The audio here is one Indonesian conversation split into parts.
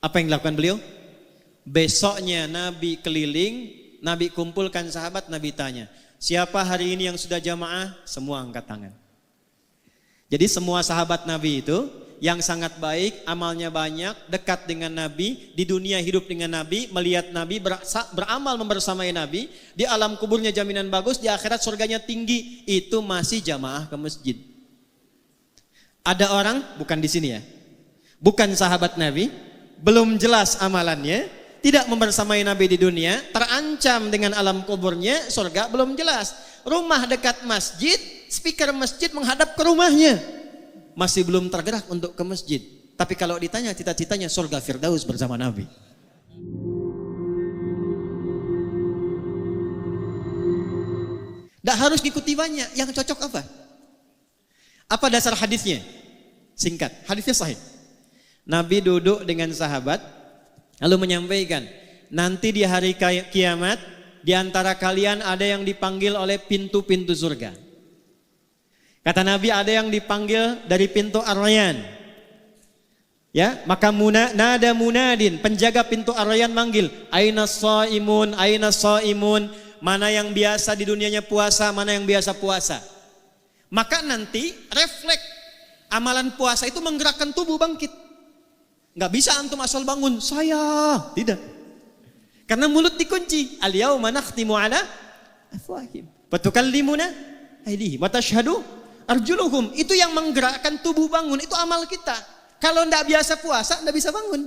Apa yang dilakukan beliau? Besoknya Nabi keliling, Nabi kumpulkan sahabat, Nabi tanya, siapa hari ini yang sudah jamaah? Semua angkat tangan. Jadi semua sahabat Nabi itu yang sangat baik, amalnya banyak, dekat dengan Nabi, di dunia hidup dengan Nabi, melihat Nabi, beramal membersamai Nabi, di alam kuburnya jaminan bagus, di akhirat surganya tinggi, itu masih jamaah ke masjid. Ada orang, bukan di sini ya, bukan sahabat Nabi, belum jelas amalannya, tidak membersamai Nabi di dunia, terancam dengan alam kuburnya, surga belum jelas. Rumah dekat masjid, speaker masjid menghadap ke rumahnya, masih belum tergerak untuk ke masjid. Tapi kalau ditanya cita-citanya surga Firdaus bersama Nabi. Tidak harus ngikuti banyak, yang cocok apa? Apa dasar hadisnya? Singkat, hadisnya sahih. Nabi duduk dengan sahabat, lalu menyampaikan, nanti di hari kiamat, di antara kalian ada yang dipanggil oleh pintu-pintu surga. Kata Nabi, ada yang dipanggil dari pintu Ar-Rayyan. Ya, maka nada munadin, penjaga pintu Ar-Rayyan manggil, aina shaimun, aina shaimun, mana yang biasa di dunianya puasa, mana yang biasa puasa. Maka nanti refleks amalan puasa itu menggerakkan tubuh bangkit. Nggak bisa antum asal bangun, saya tidak. Karena mulut dikunci. Al-yauma nakhtimu ala afwahihim wa tukallimuna aydihim wa tashhadu arjuluhum. Itu yang menggerakkan tubuh bangun, itu amal kita. Kalau enggak biasa puasa, enggak bisa bangun.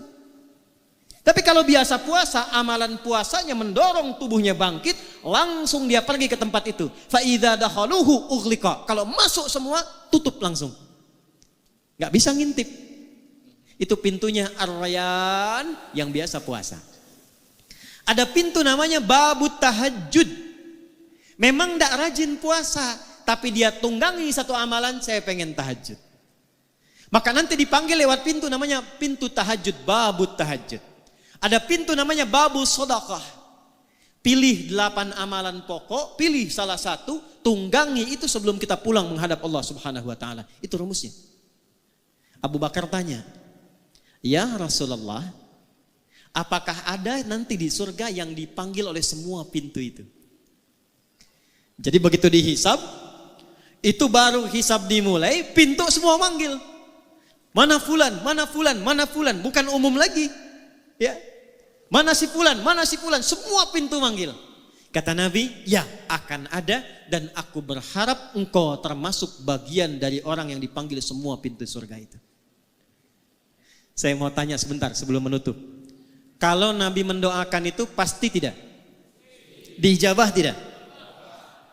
Tapi kalau biasa puasa, amalan puasanya mendorong tubuhnya bangkit, langsung dia pergi ke tempat itu. Fa idza dakhaluhu ughliqa. Kalau masuk semua, tutup langsung. Enggak bisa ngintip. Itu pintunya Ar-Rayyan yang biasa puasa. Ada pintu namanya Babut Tahajud. Memang tidak rajin puasa, tapi dia tunggangi satu amalan, saya pengen tahajud. Maka nanti dipanggil lewat pintu namanya pintu tahajud, Babut Tahajud. Ada pintu namanya Babu Sodaqah. Pilih 8 amalan pokok, pilih salah satu, tunggangi itu sebelum kita pulang menghadap Allah Subhanahu wa taala. Itu rumusnya. Abu Bakar tanya, ya Rasulullah, apakah ada nanti di surga yang dipanggil oleh semua pintu itu? Jadi begitu dihisab, itu baru hisab dimulai, pintu semua manggil. Mana fulan, mana fulan, mana fulan, bukan umum lagi. Ya. Mana si fulan, semua pintu manggil. Kata Nabi, ya akan ada dan aku berharap engkau termasuk bagian dari orang yang dipanggil semua pintu surga itu. Saya mau tanya sebentar sebelum menutup. Kalau Nabi mendoakan itu pasti tidak? Diijabah tidak?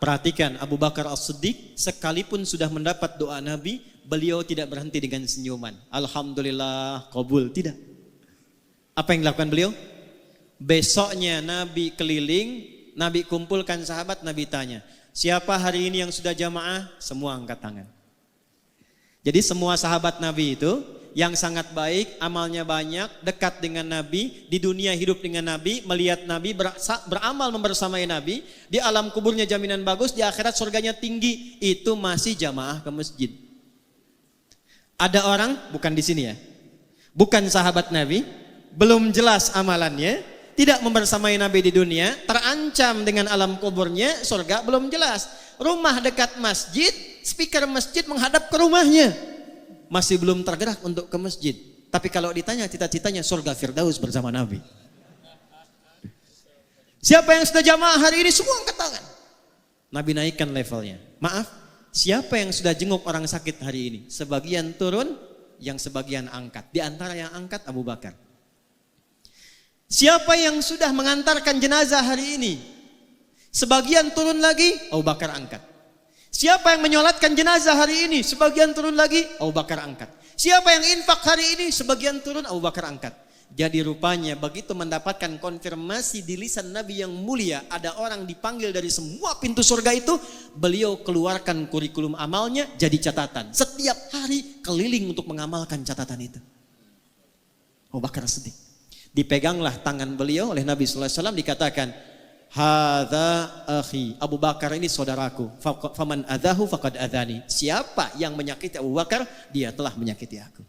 Perhatikan Abu Bakar As-Siddiq sekalipun sudah mendapat doa Nabi, beliau tidak berhenti dengan senyuman. Alhamdulillah qabul, tidak. Apa yang dilakukan beliau? Besoknya Nabi keliling, Nabi kumpulkan sahabat, Nabi tanya, siapa hari ini yang sudah jamaah? Semua angkat tangan. Jadi semua sahabat Nabi itu yang sangat baik, amalnya banyak, dekat dengan Nabi, di dunia hidup dengan Nabi, melihat Nabi, beramal membersamai Nabi, di alam kuburnya jaminan bagus, di akhirat surganya tinggi, itu masih jamaah ke masjid. Ada orang, bukan di sini ya, bukan sahabat Nabi, belum jelas amalannya, tidak membersamai Nabi di dunia, terancam dengan alam kuburnya, surga belum jelas. Rumah dekat masjid, speaker masjid menghadap ke rumahnya, masih belum tergerak untuk ke masjid. Tapi kalau ditanya cita-citanya surga Firdaus bersama Nabi. Siapa yang sudah jamaah hari ini? Semua angkat tangan. Nabi naikkan levelnya. Maaf, siapa yang sudah jenguk orang sakit hari ini? Sebagian turun, yang sebagian angkat. Di antara yang angkat Abu Bakar. Siapa yang sudah mengantarkan jenazah hari ini? Sebagian turun lagi, Abu Bakar angkat. Siapa yang menyolatkan jenazah hari ini? Sebagian turun lagi, Abu Bakar angkat. Siapa yang infak hari ini? Sebagian turun, Abu Bakar angkat. Jadi rupanya begitu mendapatkan konfirmasi di lisan Nabi yang mulia, ada orang dipanggil dari semua pintu surga itu, beliau keluarkan kurikulum amalnya jadi catatan. Setiap hari keliling untuk mengamalkan catatan itu. Abu Bakar Siddiq. Dipeganglah tangan beliau oleh Nabi sallallahu alaihi wasallam, dikatakan, hadza akhi, Abu Bakar ini saudaraku. Faman adahu faqad adani. Siapa yang menyakiti Abu Bakar, dia telah menyakiti aku.